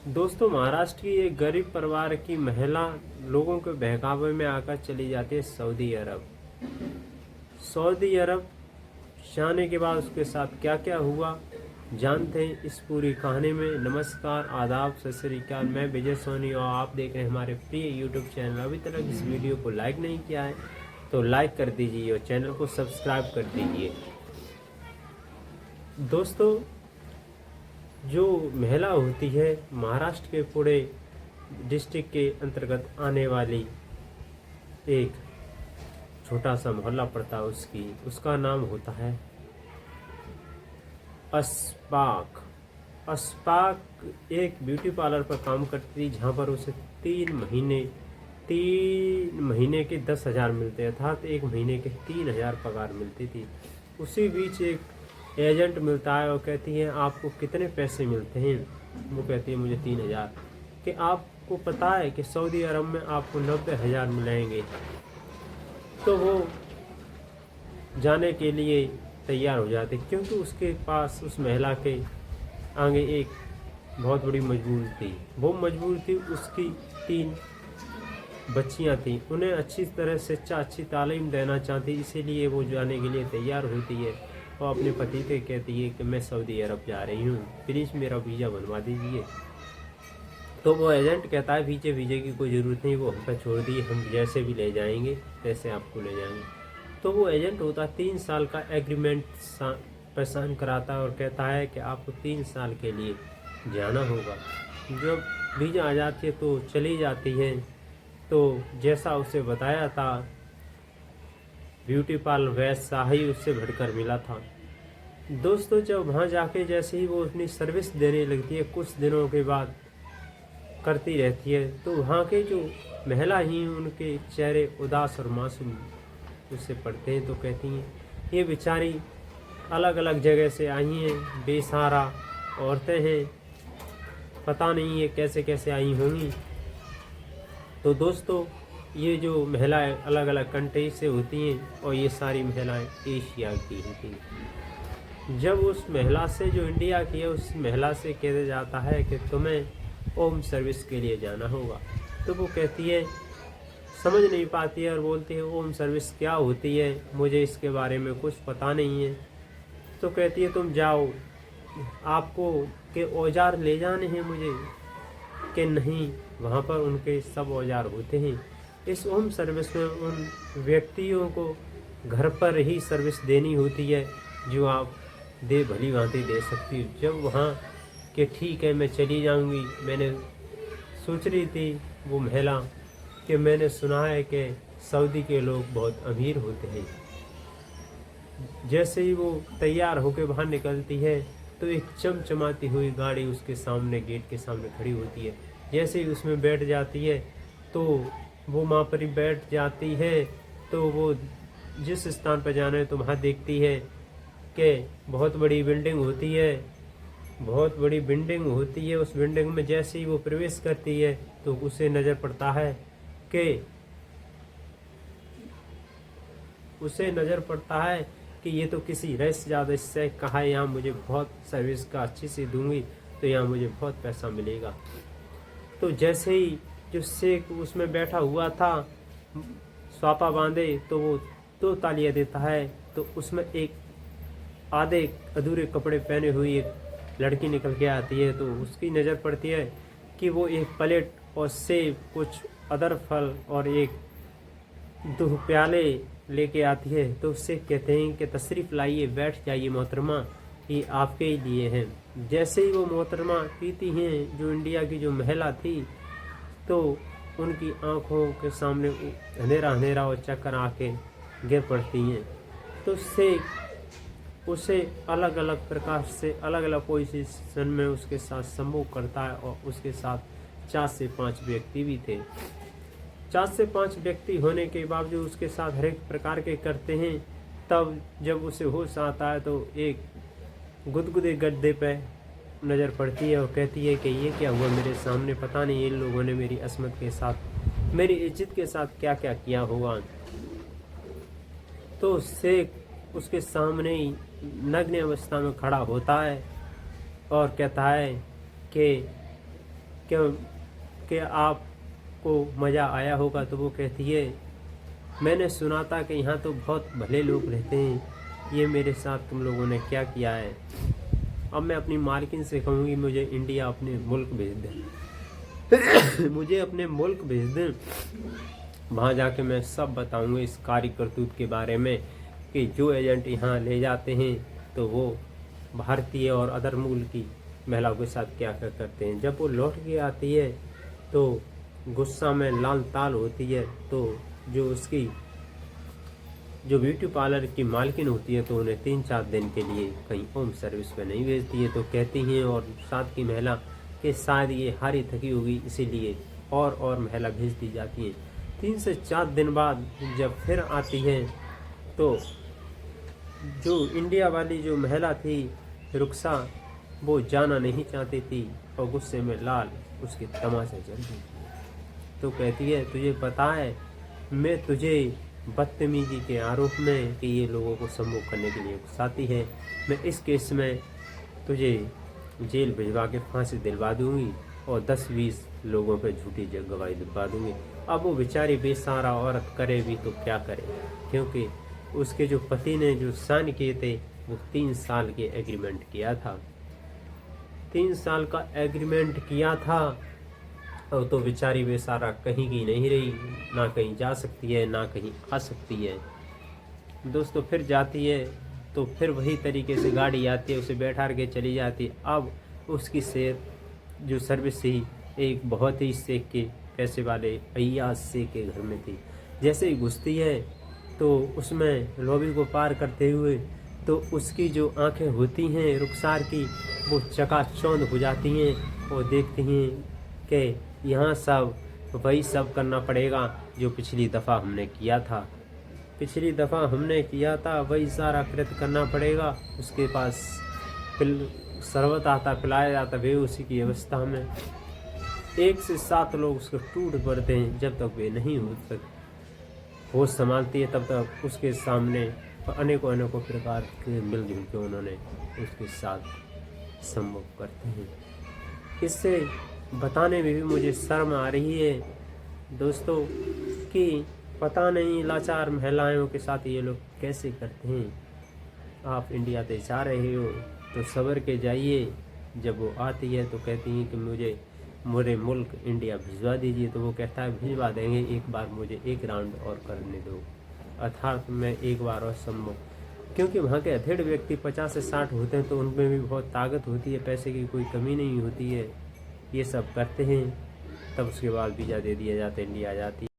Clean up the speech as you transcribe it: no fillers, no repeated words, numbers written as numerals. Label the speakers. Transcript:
Speaker 1: दोस्तों, महाराष्ट्र की एक गरीब परिवार की महिला लोगों के बहकावे में आकर चली जाती है सऊदी अरब। सऊदी अरब जाने के बाद उसके साथ क्या क्या हुआ, जानते हैं इस पूरी कहानी में। नमस्कार, आदाब, सत श्री अकाल। मैं विजय सोनी और आप देख रहे हैं हमारे प्रिय यूट्यूब चैनल। अभी तक इस वीडियो को लाइक नहीं किया है तो लाइक कर दीजिए और चैनल को सब्सक्राइब कर दीजिए। दोस्तों, जो महिला होती है महाराष्ट्र के पुणे डिस्ट्रिक्ट के अंतर्गत आने वाली एक छोटा सा मोहल्ला पड़ता है, उसका नाम होता है अस्पाक। अस्पाक एक ब्यूटी पार्लर पर काम करती थी, जहाँ पर उसे 3 महीने के 10,000 मिलते, अर्थात 1 महीने के 3,000 पगार मिलती थी। उसी बीच एक एजेंट मिलता है और कहती है आपको कितने पैसे मिलते हैं। वो कहती है मुझे 3,000। कि आपको पता है कि सऊदी अरब में आपको 90,000 मिलेंगे। तो वो जाने के लिए तैयार हो जाते, क्योंकि उसके पास, उस महिला के आगे एक बहुत बड़ी मजबूरी थी। वो मजबूरी थी, उसकी 3 बच्चियां थीं, उन्हें अच्छी तरह से अच्छी तालीम देना चाहती, इसीलिए वो जाने के लिए तैयार होती है और अपने पति से कहती है कि मैं सऊदी अरब जा रही हूँ, प्लीज़ मेरा वीज़ा बनवा दीजिए। तो वो एजेंट कहता है वीज़े की कोई ज़रूरत नहीं, वो हम पे छोड़ दिए, हम जैसे भी ले जाएंगे वैसे आपको ले जाएंगे। तो वो एजेंट होता 3 साल का एग्रीमेंट साइन कराता है और कहता है कि आपको 3 साल के लिए जाना होगा। जब वीज़ा आ जाती है तो चली जाती है। तो जैसा उसे बताया था, ब्यूटी पार्लर वैसा ही उससे भटकर मिला था। दोस्तों, जब वहाँ जाके जैसे ही वो अपनी सर्विस देने लगती है, कुछ दिनों के बाद करती रहती है, तो वहाँ के जो महिला ही उनके चेहरे उदास और मासूम उससे पड़ते हैं। तो कहती हैं ये बेचारी अलग अलग जगह से आई हैं, बेसहारा औरतें हैं, पता नहीं ये कैसे कैसे आई होंगी। तो दोस्तों, ये जो महिलाएं अलग अलग कंट्री से होती हैं और ये सारी महिलाएं एशिया की होती हैं। जब उस महिला से, जो इंडिया की है, उस महिला से कहा जाता है कि तुम्हें होम सर्विस के लिए जाना होगा, तो वो कहती है, समझ नहीं पाती है और बोलती है होम सर्विस क्या होती है, मुझे इसके बारे में कुछ पता नहीं है। तो कहती है तुम जाओ, आपको के औजार ले जाने हैं मुझे। कि नहीं, वहाँ पर उनके सब औजार होते हैं। इस होम सर्विस में उन व्यक्तियों को घर पर ही सर्विस देनी होती है जो आप भली भांति दे सकती हो। जब वहाँ कि ठीक है मैं चली जाऊँगी, मैंने सोच रही थी वो महिला कि मैंने सुना है कि सऊदी के लोग बहुत अमीर होते हैं। जैसे ही वो तैयार होकर बाहर निकलती है तो एक चमचमाती हुई गाड़ी उसके सामने, गेट के सामने खड़ी होती है। जैसे ही उसमें बैठ जाती है तो वो वहाँ पर ही बैठ जाती है। तो वो जिस स्थान पर जाना है तो वहाँ देखती है कि बहुत बड़ी बिल्डिंग होती है, बहुत बड़ी बिल्डिंग होती है। उस बिल्डिंग में जैसे ही वो प्रवेश करती है तो उसे नज़र पड़ता है कि ये तो किसी रईस ज़्यादा से कहा है यहाँ मुझे बहुत सर्विस का अच्छी से दूंगी तो यहाँ मुझे बहुत पैसा मिलेगा। तो जैसे ही जो शेख उसमें बैठा हुआ था स्वापा बांधे, तो वो 2 तालियां देता है। तो उसमें एक आधे अधूरे कपड़े पहने हुई एक लड़की निकल के आती है। तो उसकी नज़र पड़ती है कि वो एक प्लेट और सेब, कुछ अदर फल और एक 2 प्याले लेके आती है। तो उससे कहते हैं कि तशरीफ़ लाइए, बैठ जाइए मोहतरमा, ये आपके ही लिए हैं। जैसे ही वो मोहतरमा पीती हैं, जो इंडिया की जो महिला थी, तो उनकी आंखों के सामने अंधेरा अंधेरा और चक्कर आके गिर पड़ती हैं। तो उसे अलग अलग प्रकार से अलग अलग पोजीशन में उसके साथ संभोग करता है और उसके साथ 4 से 5 व्यक्ति भी थे। 4 से 5 व्यक्ति होने के बावजूद उसके साथ हर एक प्रकार के करते हैं। तब जब उसे होश आता है तो एक गुदगुदे गड्ढे पे नज़र पड़ती है और कहती है कि ये क्या हुआ मेरे सामने, पता नहीं इन लोगों ने मेरी असमत के साथ, मेरी इज्जत के साथ क्या क्या किया होगा। तो शेख उसके सामने ही नग्न अवस्था में खड़ा होता है और कहता है कि क्यों कि आपको मज़ा आया होगा। तो वो कहती है, मैंने सुना था कि यहाँ तो बहुत भले लोग रहते हैं, ये मेरे साथ तुम लोगों ने क्या किया है। अब मैं अपनी मालकिन से कहूँगी मुझे इंडिया अपने मुल्क भेज दें मुझे अपने मुल्क भेज दें। वहाँ जाके मैं सब बताऊँगा इस कार्य करतूत के बारे में कि जो एजेंट यहाँ ले जाते हैं तो वो भारतीय और अदर मुल्क की महिलाओं के साथ क्या क्या करते हैं। जब वो लौट के आती है तो गुस्सा में लाल ताल होती है। तो जो उसकी जो ब्यूटी पार्लर की मालकिन होती है तो उन्हें 3-4 दिन के लिए कहीं होम सर्विस पे नहीं भेजती है। तो कहती हैं और साथ की महिला कि शायद ये हारी थकी होगी इसीलिए और महिला भेज दी जाती हैं। 3 से 4 दिन बाद जब फिर आती है तो जो इंडिया वाली जो महिला थी रुखसा, वो जाना नहीं चाहती थी और गुस्से में लाल उसकी तमाशा चल रही थी। तो कहती है, तुझे पता है मैं तुझे बदतमीजी के आरोप में कि ये लोगों को सम्मुख करने के लिए उकसाती है, मैं इस केस में तुझे जेल भिजवा के फांसी दिलवा दूंगी और 10-20 लोगों पे झूठी गवाही दिलवा दूंगी। अब वो बेचारी बेसहारा औरत करे भी तो क्या करे, क्योंकि उसके जो पति ने जो साइन किए थे वो 3 साल के एग्रीमेंट किया था। 3 साल का एग्रीमेंट किया था और तो बेचारी बेसहारा कहीं की नहीं रही, ना कहीं जा सकती है ना कहीं आ सकती है। दोस्तों फिर जाती है तो फिर वही तरीके से गाड़ी आती है, उसे बैठा के चली जाती है। अब उसकी जो सर्विस थी एक बहुत ही शेख के पैसे वाले अय्याज शेख के घर में थी। जैसे ही घुसती है तो उसमें लॉबी को पार करते हुए तो उसकी जो आंखें होती हैं रुखसार की वो चकाचौंध हो जाती हैं और देखती हैं कि यहाँ सब वही सब करना पड़ेगा जो पिछली दफ़ा हमने किया था। पिछली दफ़ा हमने किया था वही सारा कृत्य करना पड़ेगा। उसके पास शरबत आता, पिलाया जाता बेहोशी की अवस्था में। 1 से 7 लोग उसको टूट पड़ते हैं। जब तक वे नहीं होश संभालती है तब तक उसके सामने अनेकों प्रकार के मिलजुल के उन्होंने उसके साथ संभोग करते हैं। इससे बताने में भी मुझे शर्म आ रही है दोस्तों कि पता नहीं लाचार महिलाओं के साथ ये लोग कैसे करते हैं। आप इंडिया से जा रहे हो तो सबर के जाइए। जब वो आती है तो कहती हैं कि मुझे मेरे मुल्क इंडिया भिजवा दीजिए। तो वो कहता है भिजवा देंगे, एक बार मुझे एक राउंड और करने दो, अर्थात मैं एक बार और संभव, क्योंकि वहाँ के अधेड़ व्यक्ति 50 से 60 होते हैं तो उनमें भी बहुत ताकत होती है, पैसे की कोई कमी नहीं होती है। ये सब करते हैं तब उसके बाद वीज़ा दे दिया जाता है, इंडिया आ जाती है।